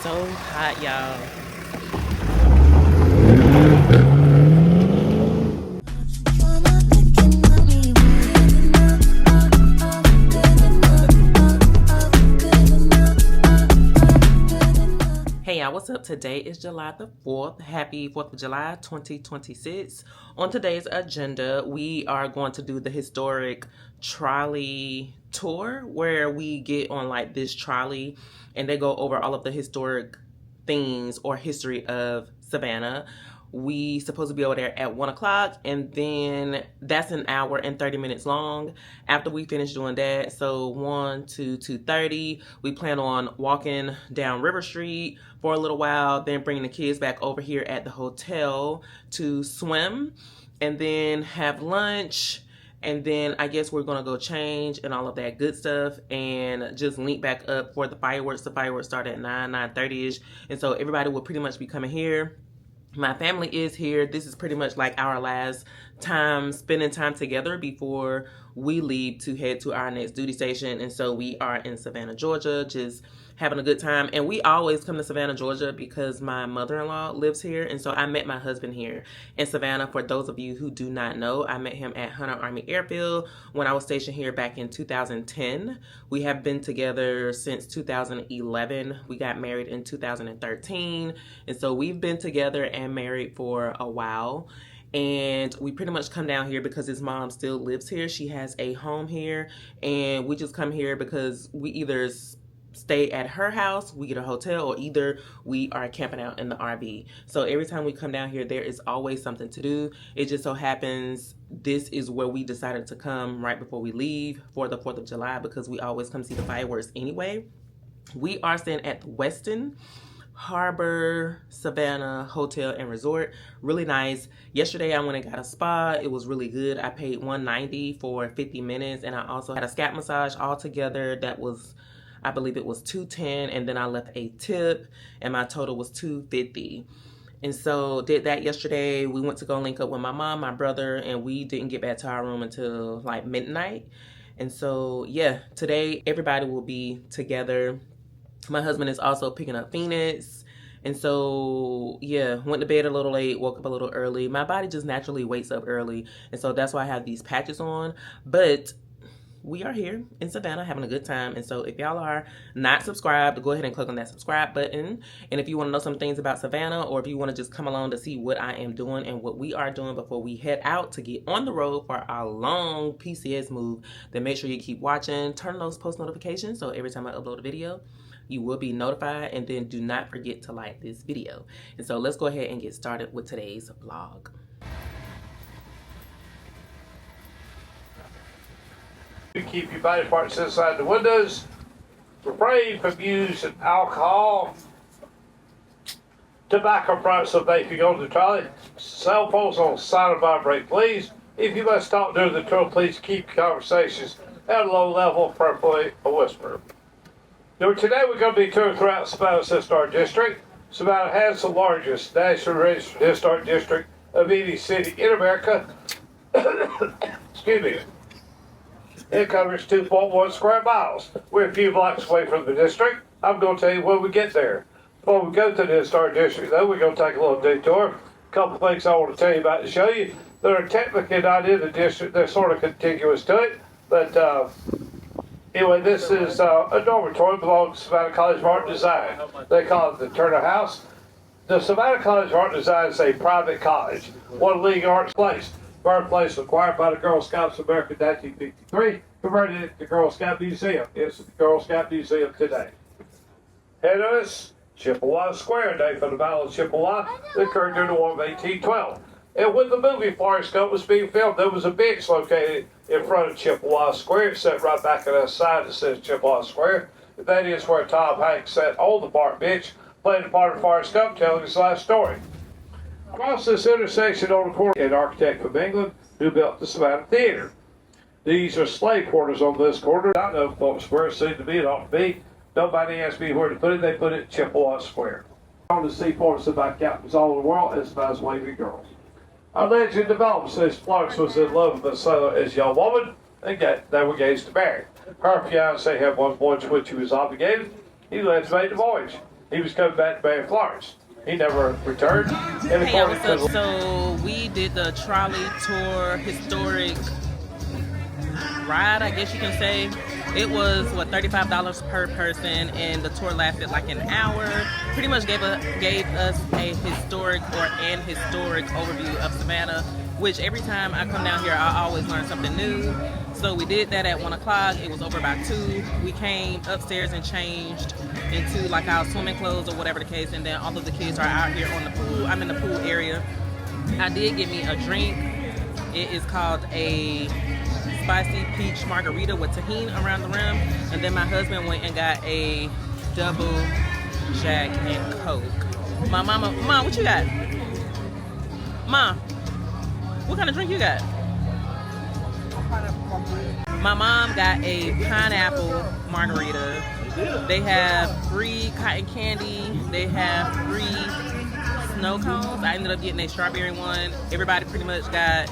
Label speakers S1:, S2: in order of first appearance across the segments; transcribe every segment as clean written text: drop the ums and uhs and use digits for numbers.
S1: so hot, y'all. Hey y'all, what's up? Today is July the 4th. Happy 4th of July 2026. On today's agenda, we are going to do the historic trolley tour where we get on like this trolley and they go over all of the historic things or history of Savannah. We supposed to be over there at 1 o'clock, and then that's an hour and 30 minutes long. After we finish doing that, so 1 to 2:30, we plan on walking down River Street for a little while, then bringing the kids back over here at the hotel to swim, and then have lunch. And then I guess we're gonna go change and all of that good stuff and just link back up for the fireworks. The fireworks start at 9:30ish. And so everybody will pretty much be coming here. My family is here. This is pretty much like our last time spending time together before we leave to head to our next duty station. And so we are in Savannah, Georgia, just having a good time. And we always come to Savannah, Georgia because my mother-in-law lives here. And so I met my husband here in Savannah. For those of you who do not know, I met him at Hunter Army Airfield when I was stationed here back in 2010. We have been together since 2011. We got married in 2013. And so we've been together and married for a while. And we pretty much come down here because his mom still lives here. She has a home here. And we just come here because we either stay at her house, we get a hotel, or either we are camping out in the RV. So every time we come down here, there is always something to do. It just so happens this is where we decided to come right before we leave for the 4th of July because we always come see the fireworks anyway. We are staying at the Westin Harbor Savannah Hotel and Resort. Really nice. Yesterday I went and got a spa. It was really good. I paid $190 for 50 minutes, and I also had a scalp massage all together. That was, I believe it was $210, and then I left a tip, and my total was $250. And so did that yesterday. We went to go link up with my mom, my brother, and we didn't get back to our room until like midnight. And so yeah, today everybody will be together. My husband is also picking up Phoenix. And so, yeah, went to bed a little late, woke up a little early. My body just naturally wakes up early. And so that's why I have these patches on. But we are here in Savannah having a good time. And so if y'all are not subscribed, go ahead and click on that subscribe button. And if you want to know some things about Savannah, or if you want to just come along to see what I am doing and what we are doing before we head out to get on the road for our long PCS move, then make sure you keep watching. Turn on those post notifications so every time I upload a video, you will be notified. And then do not forget to like this video. And so let's go ahead and get started with today's vlog.
S2: You keep your body parts inside the windows. Refrain from using alcohol, tobacco products of vaping on the trolley. Cell phones on silent vibrate, please. If you must talk during the tour, please keep conversations at a low level, preferably a whisper. Now, today we're going to be touring throughout Savannah's Historic District. Savannah has the largest National Registered Historic District of any city in America. Excuse me. It covers 2.1 square miles. We're a few blocks away from the district. I'm going to tell you when we get there. Before we go to the Historic District, though, we're going to take a little detour. A couple things I want to tell you about to show you. They're technically not in the district. They're sort of contiguous to it. But anyway, this is a dormitory belonging to Savannah College of Art and Design. They call it the Turner House. The Savannah College of Art and Design is a private college, one leading arts place. Birthplace acquired by the Girl Scouts of America in 1953, converted it to Girl Scout Museum. It's the Girl Scout Museum today. Ahead of us, Chippewa Square, named for the Battle of Chippewa that occurred during the War of 1812. And when the movie Forrest Gump was being filmed, there was a bench located in front of Chippewa Square. It's set right back on that side that says Chippewa Square. And that is where Tom Hanks sat on the park bench, playing the part of Forrest Gump, telling his last story. Across this intersection on the corner, an architect from England who built the Savannah Theater. These are slave quarters on this corner. I know folks where it seemed to be, it ought to be. Nobody asked me where to put it. They put it in Chippewa Square. On the seaports about captains all over the world as about as wavy girls. Our legend develops says Florence was in love with a sailor as a young woman, and they were engaged to marry. Her fiancé had one voyage which he was obligated. He led to make the voyage. he was coming back to Bay Florence. He never returned. And
S1: Hey, y'all,
S2: according
S1: what's up?
S2: to
S1: So we did the Trolley Tour historic ride, I guess you can say. It was what, $35 per person, and the tour lasted like an hour. Pretty much gave us a historic overview of Savannah, which every time I come down here I always learn something new. So we did that at 1 o'clock. It was over by 2. We came upstairs and changed into like our swimming clothes or whatever the case, and then all of the kids are out here on the pool. I'm in the pool area. I did get me a drink. It is called a spicy peach margarita with tahini around the rim, and then my husband went and got a double Jack and Coke. My mom, what you got? Mom, what kind of drink you got? My mom got a pineapple margarita. They have free cotton candy. They have free snow cones. I ended up getting a strawberry one. Everybody pretty much got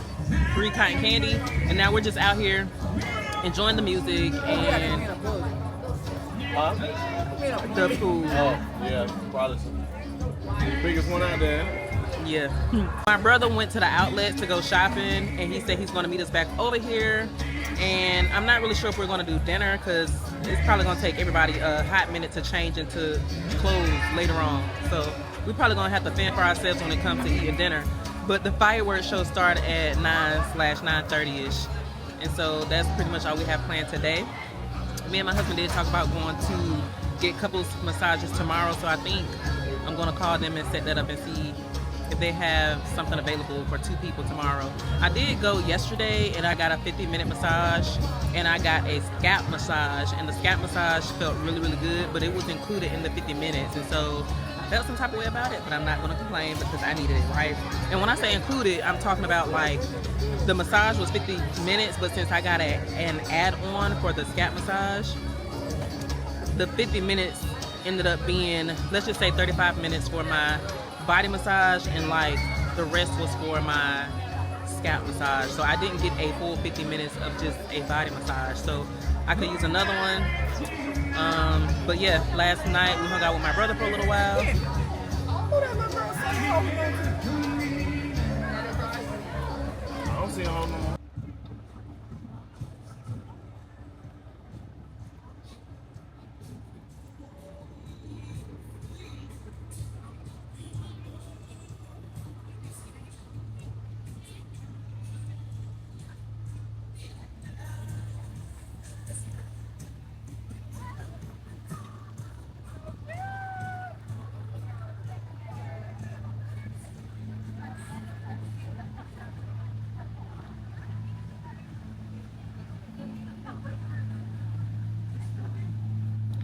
S1: free cotton candy, and now we're just out here enjoying the music and the food.
S3: Oh, yeah, probably the biggest one out there.
S1: Yeah. My brother went to the outlets to go shopping, and he said he's going to meet us back over here. And I'm not really sure if we're going to do dinner, because it's probably going to take everybody a hot minute to change into clothes later on. So we're probably going to have to fend for ourselves when it comes to eating dinner. But the fireworks show started at 9/9:30ish. And so that's pretty much all we have planned today. Me and my husband did talk about going to get couples massages tomorrow, so I think I'm going to call them and set that up and see if they have something available for 2 people tomorrow. I did go yesterday and I got a 50-minute massage, and I got a scalp massage, and the scalp massage felt really, really good, but it was included in the 50 minutes, and so I felt some type of way about it, but I'm not going to complain because I needed it, right? And when I say included, I'm talking about like the massage was 50 minutes, but since I got an add-on for the scalp massage, the 50 minutes ended up being, let's just say 35 minutes for my body massage, and like the rest was for my scalp massage. So I didn't get a full 50 minutes of just a body massage, so I could use another one. But yeah, last night we hung out with my brother for a little while.
S3: I don't see him no more.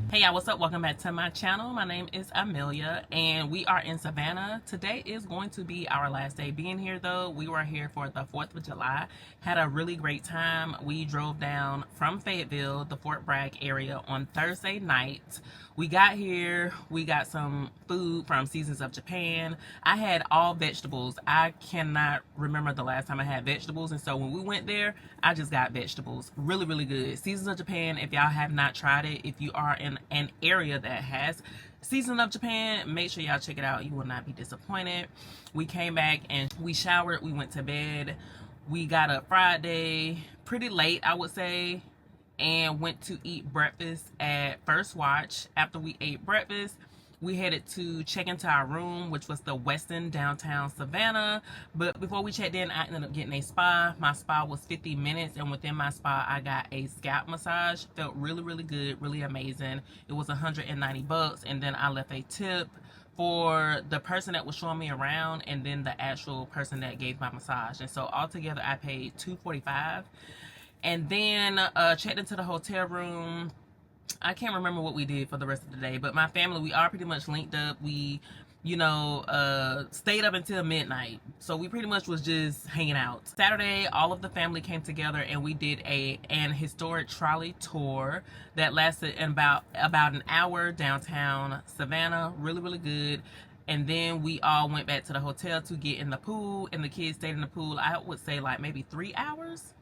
S1: Hey y'all, what's up? Welcome back to my channel. My name is Amelia and we are in Savannah. Today is going to be our last day being here though. We were here for the 4th of July. Had a really great time. We drove down from Fayetteville, the Fort Bragg area, on Thursday night. We got here, we got some food from Seasons of Japan. I had all vegetables. I cannot remember the last time I had vegetables, and so when we went there, I just got vegetables. Really, really good. Seasons of Japan, if y'all have not tried it, if you are in an area that has Seasons of Japan, make sure y'all check it out. You will not be disappointed. We came back and we showered, we went to bed. We got up Friday pretty late, I would say, and went to eat breakfast at First Watch. After we ate breakfast, we headed to check into our room, which was the Westin downtown Savannah. But before we checked in, I ended up getting a spa. My spa was 50 minutes, and within my spa, I got a scalp massage. Felt really, really good, really amazing. It was $190, and then I left a tip for the person that was showing me around, and then the actual person that gave my massage. And so altogether, I paid $245. And then checked into the hotel room. I can't remember what we did for the rest of the day, but my family, we are pretty much linked up. We, you know, stayed up until midnight. So we pretty much was just hanging out. Saturday, all of the family came together and we did an historic trolley tour that lasted about an hour downtown Savannah. Really, really good. And then we all went back to the hotel to get in the pool, and the kids stayed in the pool, I would say like maybe 3 hours.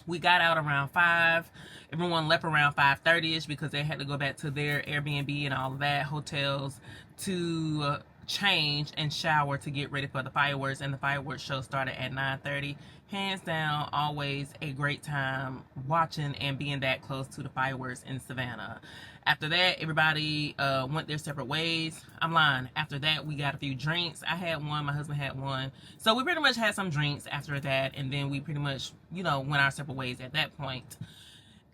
S1: We got out around 5. Everyone left around 5:30ish because they had to go back to their Airbnb and all of that, hotels, to change and shower to get ready for the fireworks. And the fireworks show started at 9:30. Hands down, always a great time watching and being that close to the fireworks in Savannah. After that, everybody went their separate ways. I'm lying. After that, we got a few drinks. I had one. My husband had one. So we pretty much had some drinks after that. And then we pretty much, you know, went our separate ways at that point.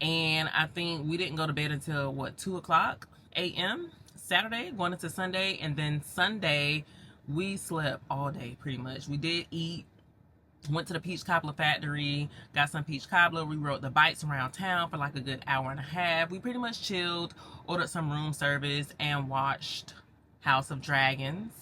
S1: And I think we didn't go to bed until, what, 2 o'clock a.m. Saturday, going into Sunday. And then Sunday, we slept all day pretty much. We did eat. Went to the peach cobbler factory, got some peach cobbler. We rode the bikes around town for like a good hour and a half. We pretty much chilled, ordered some room service, and watched House of Dragons.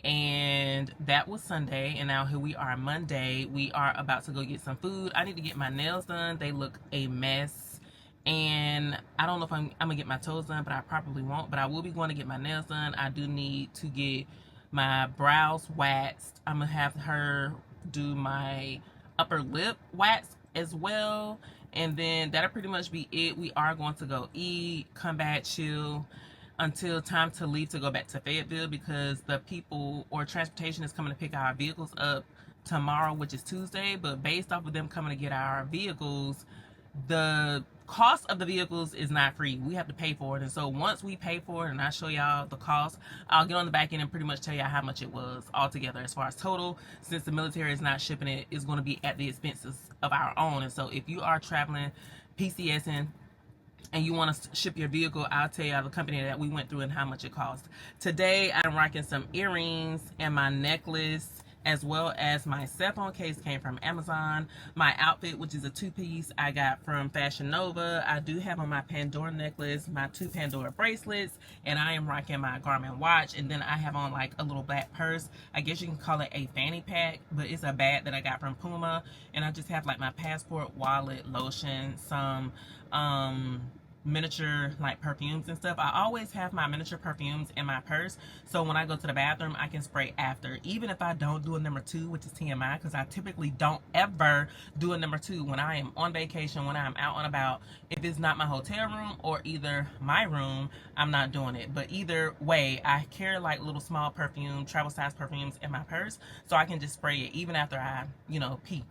S1: And that was Sunday. And now here we are Monday. We are about to go get some food. I need to get my nails done. They look a mess. And I don't know if I'm gonna get my toes done, but I probably won't. But I will be going to get my nails done. I do need to get my brows waxed. I'm gonna have her do my upper lip wax as well, and then that'll pretty much be it. We are going to go eat, come back, chill until time to leave to go back to Fayetteville, because the people or transportation is coming to pick our vehicles up tomorrow, which is Tuesday. But based off of them coming to get our vehicles, the cost of the vehicles is not free. We have to pay for it. And so once we pay for it and I show y'all the cost, I'll get on the back end and pretty much tell y'all how much it was altogether as far as total. Since the military is not shipping it, it's going to be at the expenses of our own. And so if you are traveling PCSing and you want to ship your vehicle, I'll tell y'all the company that we went through and how much it cost. Today I'm rocking some earrings, and my necklace as well as my cell phone case came from Amazon. My outfit, which is a 2-piece, I got from Fashion Nova. I do have on my Pandora necklace, my 2 Pandora bracelets, and I am rocking my Garmin watch. And then I have on like a little black purse. I guess you can call it a fanny pack, but it's a bag that I got from Puma. And I just have like my passport, wallet, lotion, some miniature like perfumes and stuff. I always have my miniature perfumes in my purse, so when I go to the bathroom I can spray after, even if I don't do a number 2, which is TMI, because I typically don't ever do a number 2 when I am on vacation, when I'm out and about. If it's not my hotel room or either my room, I'm not doing it. But either way, I carry like little small perfume, travel size perfumes in my purse, so I can just spray it even after I, you know, pee.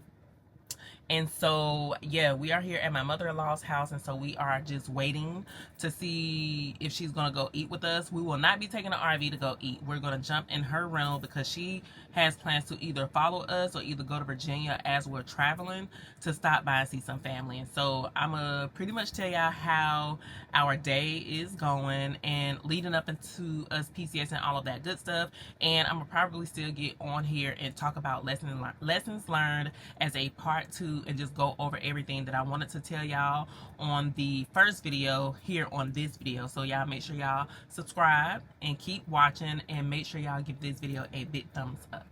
S1: And so, yeah, we are here at my mother-in-law's house, and so we are just waiting to see if she's going to go eat with us. We will not be taking an RV to go eat. We're going to jump in her rental because she has plans to either follow us or either go to Virginia as we're traveling to stop by and see some family. And so I'm going to pretty much tell y'all how our day is going and leading up into us PCS and all of that good stuff. And I'm going to probably still get on here and talk about lessons learned as a part 2, and just go over everything that I wanted to tell y'all on the first video here on this video. So y'all make sure y'all subscribe and keep watching, and make sure y'all give this video a big thumbs up.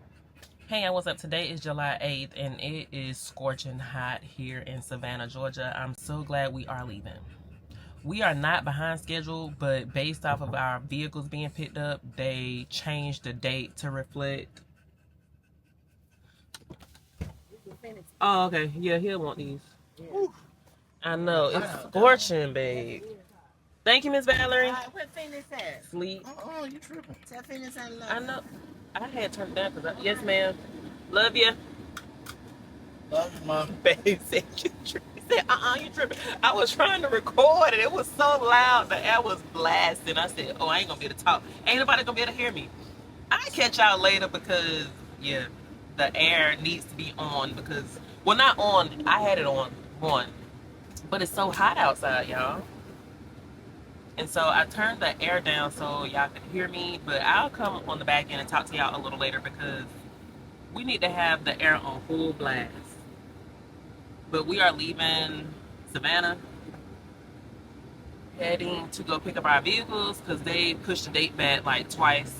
S1: Hey, what's up? Today is July 8th and it is scorching hot here in Savannah, Georgia. I'm so glad we are leaving. We are not behind schedule, but based off of our vehicles being picked up, they changed the date to reflect. Oh, okay. Yeah, he'll want these. Yeah. I know. It's scorching, babe. Thank you, Miss Valerie.
S4: What Phoenix at?
S1: Sleep.
S4: Oh, you tripping. Tell Phoenix I love
S1: I know. I had turned down because yes, ma'am. Love you.
S4: Love you, Mom.
S1: Babe said you tripping. He said, you tripping. I was trying to record and it was so loud. The air was blasting. I said, I ain't going to be able to talk. Ain't nobody going to be able to hear me. I'll catch y'all later because, yeah, the air needs to be on because, well, not on. I had it on one. But it's so hot outside, y'all. And so I turned the air down so y'all could hear me. But I'll come on the back end and talk to y'all a little later because we need to have the air on full blast. But we are leaving Savannah, heading to go pick up our vehicles because they pushed the date back like twice.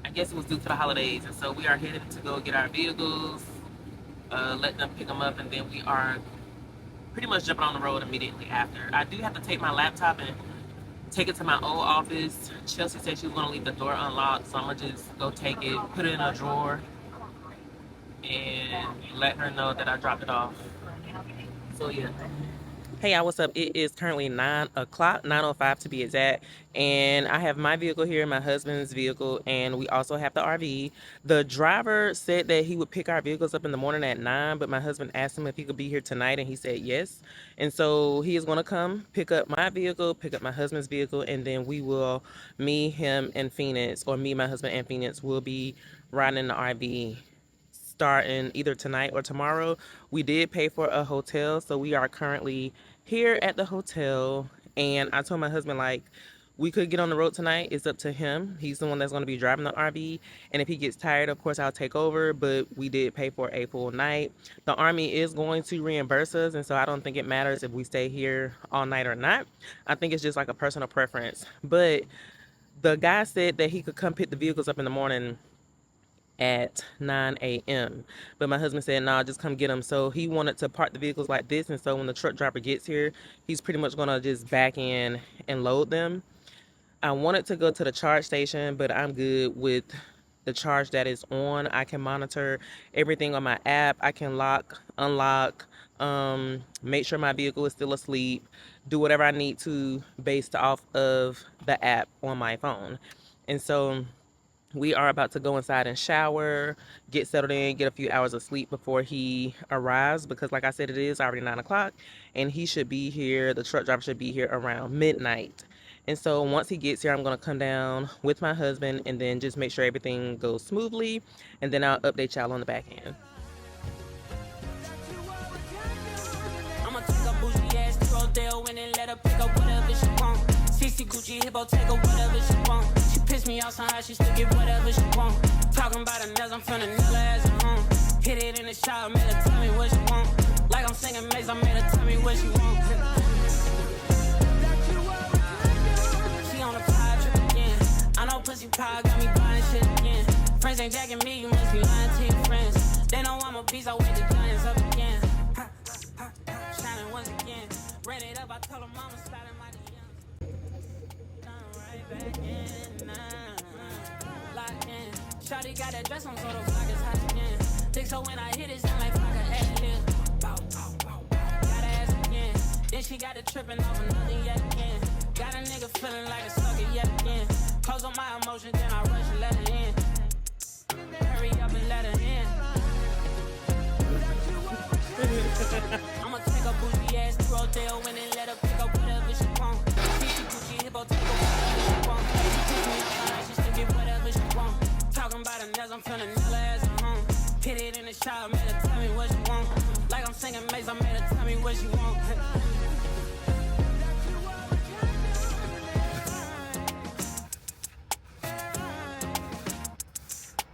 S1: I guess it was due to the holidays. And so we are headed to go get our vehicles, let them pick them up, and then we are pretty much jumping on the road immediately after. I do have to take my laptop and take it to my old office. Chelsea said she was going to leave the door unlocked, so I'm going to just go take it, put it in a drawer, and let her know that I dropped it off. So yeah. Hey y'all, what's up? It is currently 9 o'clock, 9:05 to be exact, and I have my vehicle here, my husband's vehicle, and we also have the RV. The driver said that he would pick our vehicles up in the morning at 9, but my husband asked him if he could be here tonight, and he said yes. And so he is going to come pick up my vehicle, pick up my husband's vehicle, and then we will, me, him, and Phoenix, or me, my husband, and Phoenix will be riding in the RV starting either tonight or tomorrow. We did pay for a hotel, so we are currently here at the hotel. And I told my husband, like, we could get on the road tonight. It's up to him. He's the one that's going to be driving the RV. And if he gets tired, of course, I'll take over. But we did pay for a full night. The Army is going to reimburse us. And so I don't think it matters if we stay here all night or not. I think it's just like a personal preference. But the guy said that he could come pick the vehicles up in the morning at 9 a.m. But my husband said, nah, just come get them. So he wanted to park the vehicles like this. And so when the truck driver gets here, he's pretty much going to just back in and load them. I wanted to go to the charge station, but I'm good with the charge that is on. I can monitor everything on my app. I can lock, unlock, make sure my vehicle is still asleep, do whatever I need to based off of the app on my phone. And so we are about to go inside and shower, get settled in, get a few hours of sleep before he arrives, because like I said, it is already 9 o'clock and he should be here, the truck driver should be here around midnight. And so once he gets here, I'm going to come down with my husband and then just make sure everything goes smoothly, and then I'll update y'all on the back end. I'ma take a bougie ass to Rodale and then let her pick up whatever she want. CC Gucci hippo, take her whatever she want. She pissed me off somehow, she still get whatever she want. Talking about her nails, I'm finna nail her ass at home. Hit it in the shower, made her tell me what she want. Like I'm singing Maze, I made her tell me what she want. She on the pie trip again. I know pussy pie got me buying shit again. Friends ain't jacking me, you must be lying to your friends. They know I'm a beast, I wake the giants up again. Shining once again. Ran it up, I told her mama sliding my DMs. Right back in, locked in. Shawty got that dress on, so the block is hot again. Think so when I hit it, sound like fuck a ad-lib. Got her ass again. Then she got it tripping off another yet again. Got a nigga feeling like a sucker yet again. Close on my emotions, then I rush and let her in. Hurry up and let her in. I'ma take a bougie ass to Rodale and then let her pick up whatever she want. CC Gucci hippo, take her whatever she want. She pick me up, alright, she still get whatever she want. Talking about her nails, I'm finna nail her ass at home. Hit it in the shower, made her tell me what she want. Like I'm singing Maze, I made her tell me what she want.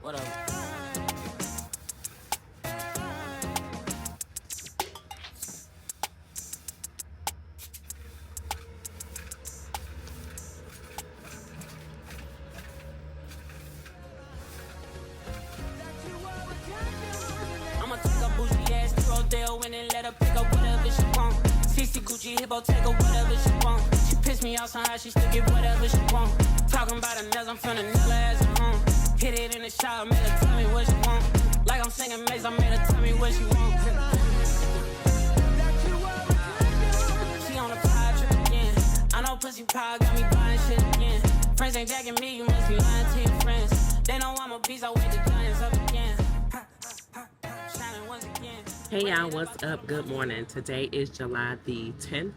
S1: Whatever. I'ma take a bougie ass to Rodale and then let her pick up whatever she want. CC Gucci hippo, take her whatever she want. She pissed me off somehow, she still get whatever she want. Talking about her nails, I'm finna nail her ass at home. Hit it in the shower, made her tell me what she want. Like I'm singing Maze, I made her tell me what she want. She on the pie trip again. I know pussy pie got me buying shit again. Friends ain't jacking me, you must be lying to your friends. They know I'm a beast, I wake the giants up again. Shining once again. Hey y'all, what's up? Good morning. Today is July the 10th,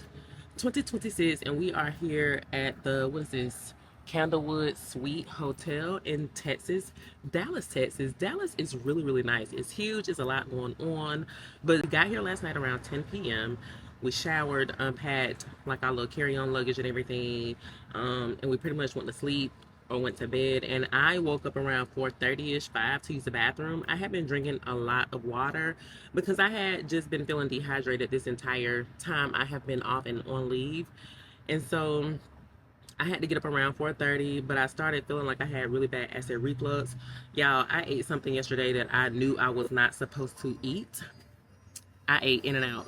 S1: 2026, and we are here at the, what is this? Candlewood Suite Hotel in Texas, Dallas, Texas. Dallas is really, really nice. It's huge. There's a lot going on. But we got here last night around 10 p.m. We showered, unpacked like our little carry-on luggage and everything, and we pretty much went to sleep or went to bed. And I woke up around 4:30ish, 5 to use the bathroom. I have been drinking a lot of water because I had just been feeling dehydrated this entire time I have been off and on leave. And so I had to get up around 4:30, but I started feeling like I had really bad acid reflux. Y'all, I ate something yesterday that I knew I was not supposed to eat. I ate In-N-Out.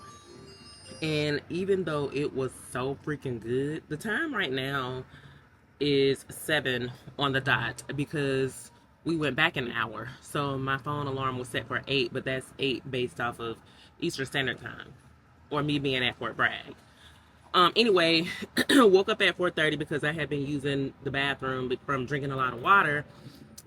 S1: And even though it was so freaking good, the time right now is 7 on the dot because we went back an hour. So my phone alarm was set for 8, but that's 8 based off of Eastern Standard Time. or me being at Fort Bragg. Anyway, woke up at 4:30 because I had been using the bathroom from drinking a lot of water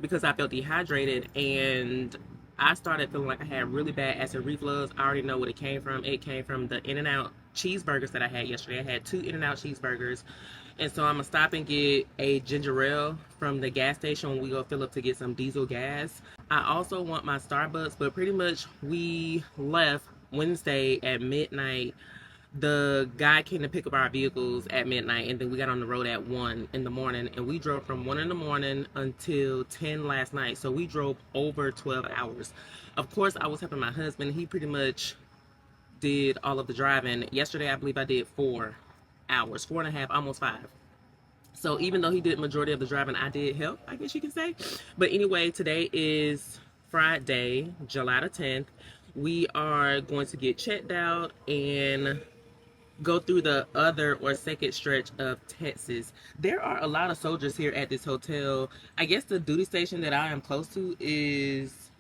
S1: because I felt dehydrated, and I started feeling like I had really bad acid reflux. I already know what it came from. It came from the In-N-Out cheeseburgers that I had yesterday. I had 2 In-N-Out cheeseburgers, and so I'm gonna stop and get a ginger ale from the gas station when we go fill up to get some diesel gas. I also want my Starbucks, but pretty much we left Wednesday at midnight. The guy came to pick up our vehicles at midnight, and then we got on the road at 1 in the morning, and we drove from 1 in the morning until 10 last night. So we drove over 12 hours. Of course, I was helping my husband. He pretty much did all of the driving. Yesterday, I believe I did 4 hours, 4.5, almost 5. So even though he did majority of the driving, I did help, I guess you can say. But anyway, today is Friday, July the 10th. We are going to get checked out and go through the other or second stretch of Texas. There are a lot of soldiers here at this hotel. I guess the duty station that I am close to is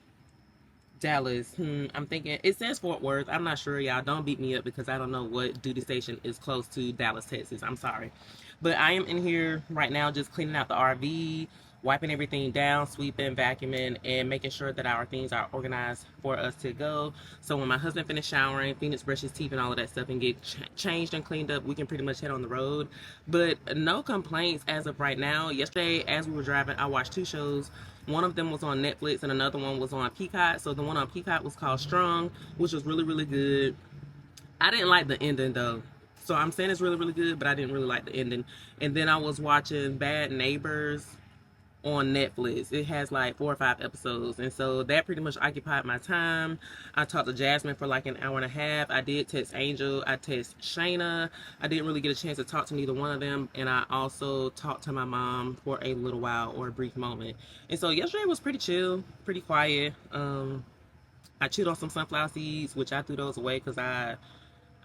S1: Dallas. I'm thinking it says Fort Worth. I'm not sure, y'all. Don't beat me up because I don't know what duty station is close to Dallas, Texas. I'm sorry. But I am in here right now just cleaning out the RV, wiping everything down, sweeping, vacuuming, and making sure that our things are organized for us to go. So when my husband finishes showering, Phoenix brushes teeth and all of that stuff and get changed and cleaned up, we can pretty much head on the road. But no complaints as of right now. Yesterday, as we were driving, I watched 2 shows. One of them was on Netflix and another one was on Peacock. So the one on Peacock was called Strong, which was really, really good. I didn't like the ending though. So I'm saying it's really, really good, but I didn't really like the ending. And then I was watching Bad Neighbors on Netflix. It has like 4 or 5 episodes, and so that pretty much occupied my time. I talked to Jasmine for like an hour and a half. I did text Angel, I text Shayna. I didn't really get a chance to talk to neither one of them, and I also talked to my mom for a little while, or a brief moment. And so yesterday was pretty chill, pretty quiet. I chewed on some sunflower seeds, which I threw those away because I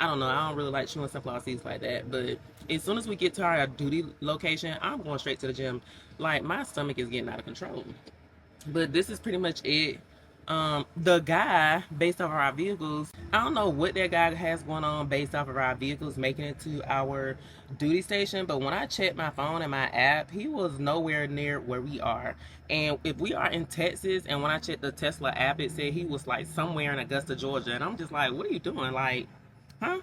S1: don't know, I don't really like chewing sunflower seeds like that. But as soon as we get to our duty location, I'm going straight to the gym. Like, my stomach is getting out of control. But this is pretty much it. The guy, based off of our vehicles, I don't know what that guy has going on based off of our vehicles making it to our duty station. But when I checked my phone and my app, he was nowhere near where we are. And if we are in Texas, and when I checked the Tesla app, it said he was like somewhere in Augusta, Georgia. And I'm just like, what are you doing? Like, huh?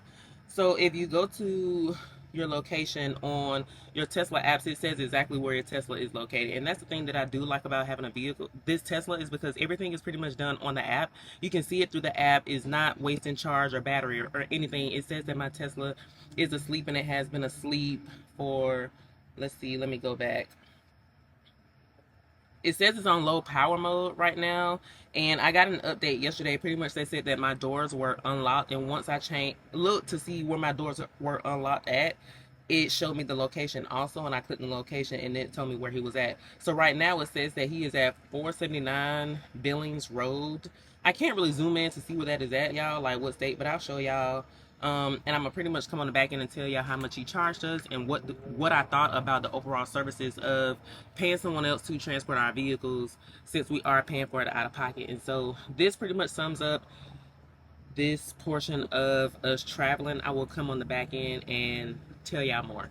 S1: So if you go to your location on your Tesla apps, it says exactly where your Tesla is located. And that's the thing that I do like about having a vehicle, this Tesla, is because everything is pretty much done on the app. You can see it through the app. It's not wasting charge or battery or anything. It says that my Tesla is asleep, and it has been asleep for, let's see, let me go back. It says it's on low power mode right now, and I got an update yesterday. Pretty much they said that my doors were unlocked, and once I looked to see where my doors were unlocked at, it showed me the location also, and I clicked the location and it told me where he was at. So right now it says that he is at 479 Billings Road. I can't really zoom in to see where that is at, y'all, like what state, but I'll show y'all. And I'm gonna pretty much come on the back end and tell y'all how much he charged us and what I thought about the overall services of paying someone else to transport our vehicles, since we are paying for it out of pocket. And so this pretty much sums up this portion of us traveling. I will come on the back end and tell y'all more.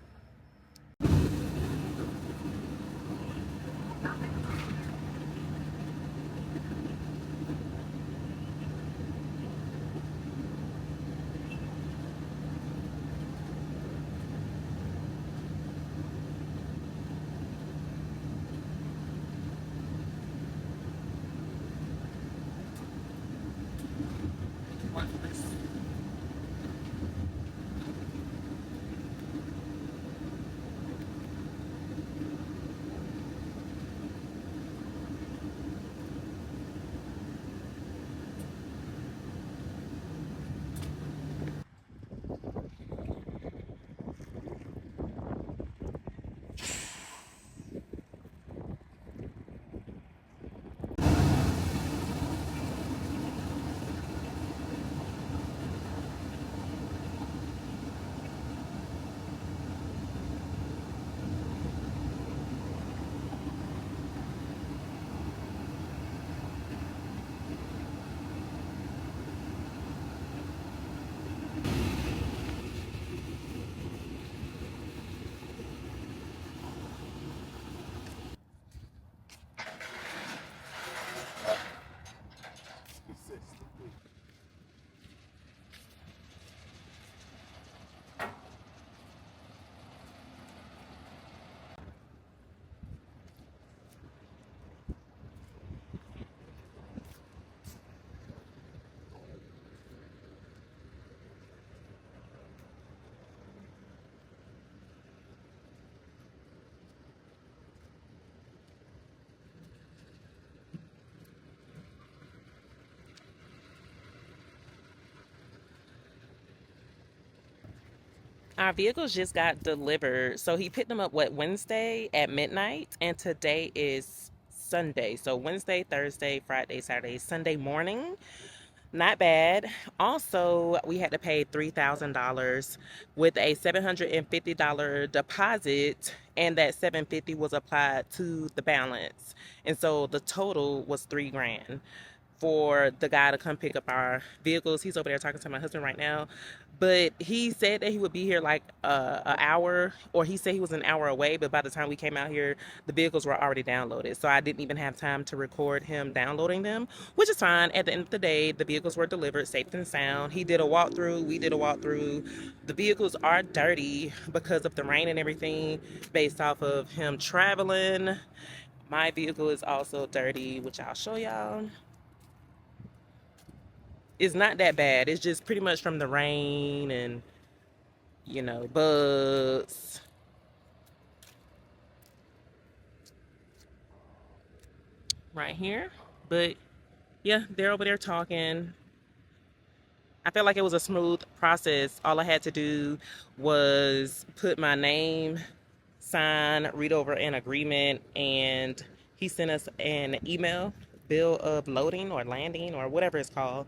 S1: Our vehicles just got delivered. So he picked them up, what, Wednesday at midnight? And today is Sunday. So Wednesday, Thursday, Friday, Saturday, Sunday morning. Not bad. Also, we had to pay $3,000 with a $750 deposit, and that $750 was applied to the balance. And so the total was 3 grand for the guy to come pick up our vehicles. He's over there talking to my husband right now. But he said that he would be here like an hour, or he said he was an hour away. But by the time we came out here, the vehicles were already downloaded. So I didn't even have time to record him downloading them, which is fine. At the end of the day, the vehicles were delivered safe and sound. He did a walkthrough. We did a walkthrough. The vehicles are dirty because of the rain and everything based off of him traveling. My vehicle is also dirty, which I'll show y'all. It's not that bad. It's just pretty much from the rain and, you know, bugs. Right here. But yeah, they're over there talking. I felt like it was a smooth process. All I had to do was put my name, sign, read over an agreement, and he sent us an email, bill of loading or landing or whatever it's called.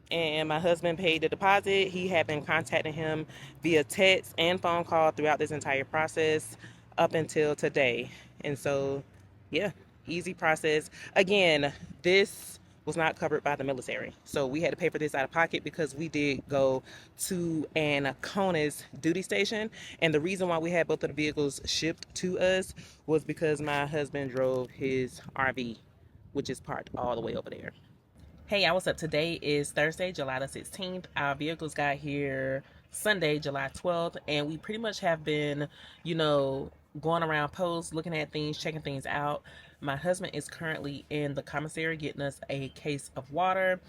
S1: And my husband paid the deposit. He had been contacting him via text and phone call throughout this entire process up until today. And so, yeah, easy process. Again, this was not covered by the military. So we had to pay for this out of pocket because we did go to an CONUS duty station. And the reason why we had both of the vehicles shipped to us was because my husband drove his RV, which is parked all the way over there. Hey, y'all, what's up? Today is Thursday, July the 16th. Our vehicles got here Sunday, July 12th, and we pretty much have been, you know, going around posts, looking at things, checking things out. My husband is currently in the commissary getting us a case of water.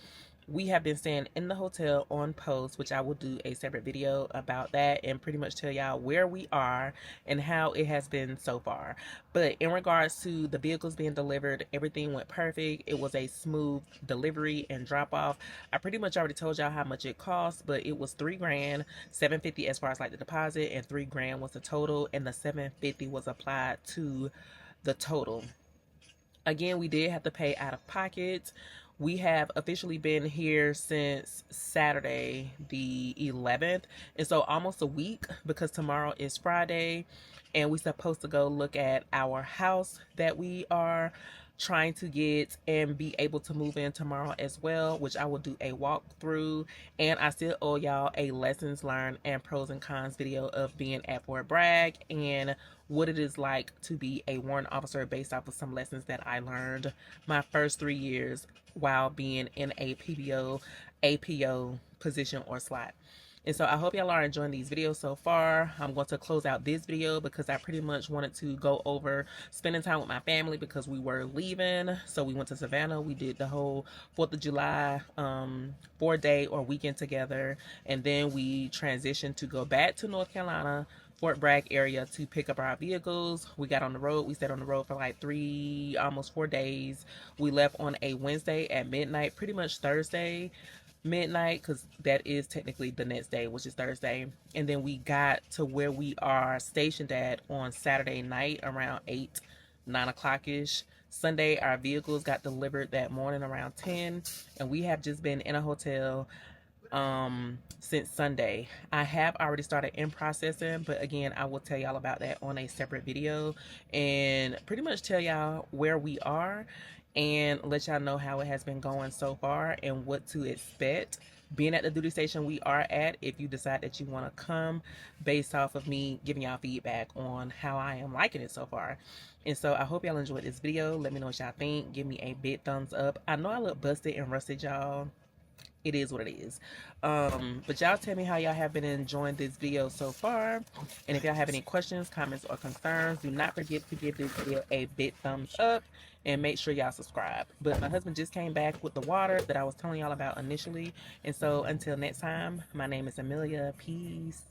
S1: We have been staying in the hotel on post, which I will do a separate video about that and pretty much tell y'all where we are and how it has been so far. But in regards to the vehicles being delivered, everything went perfect. It was a smooth delivery and drop off. I pretty much already told y'all how much it cost, but it was 3 grand, 750 as far as like the deposit, and 3 grand was the total, and the 750 was applied to the total. Again, we did have to pay out of pocket. We have officially been here since Saturday the 11th, and so almost a week, because tomorrow is Friday and we're supposed to go look at our house that we are trying to get and be able to move in tomorrow as well, which I will do a walkthrough. And I still owe y'all a lessons learned and pros and cons video of being at Fort Bragg and what it is like to be a warrant officer based off of some lessons that I learned my first 3 years while being in a PBO, APO position or slot. And so I hope y'all are enjoying these videos so far. I'm going to close out this video because I pretty much wanted to go over spending time with my family because we were leaving. So we went to Savannah. We did the whole 4th of July 4-day or weekend together. And then we transitioned to go back to North Carolina, Fort Bragg area, to pick up our vehicles. We got on the road. We stayed on the road for like almost 4 days. We left on a Wednesday at midnight, pretty much Thursday midnight, because that is technically the next day, which is Thursday. And then we got to where we are stationed at on Saturday night around 8-9 o'clock ish. Sunday our vehicles got delivered that morning around 10, and we have just been in a hotel since Sunday. I have already started in processing, but again, I will tell y'all about that on a separate video and pretty much tell y'all where we are and let y'all know how it has been going so far and what to expect being at the duty station we are at, if you decide that you want to come, based off of me giving y'all feedback on how I am liking it so far. And so I hope y'all enjoyed this video. Let me know what y'all think. Give me a big thumbs up. I know I look busted and rusted, y'all. It is what it is. But y'all tell me how y'all have been enjoying this video so far. And if y'all have any questions, comments, or concerns, do not forget to give this video a big thumbs up and make sure y'all subscribe. But my husband just came back with the water that I was telling y'all about initially. And so until next time, my name is Amelia. Peace.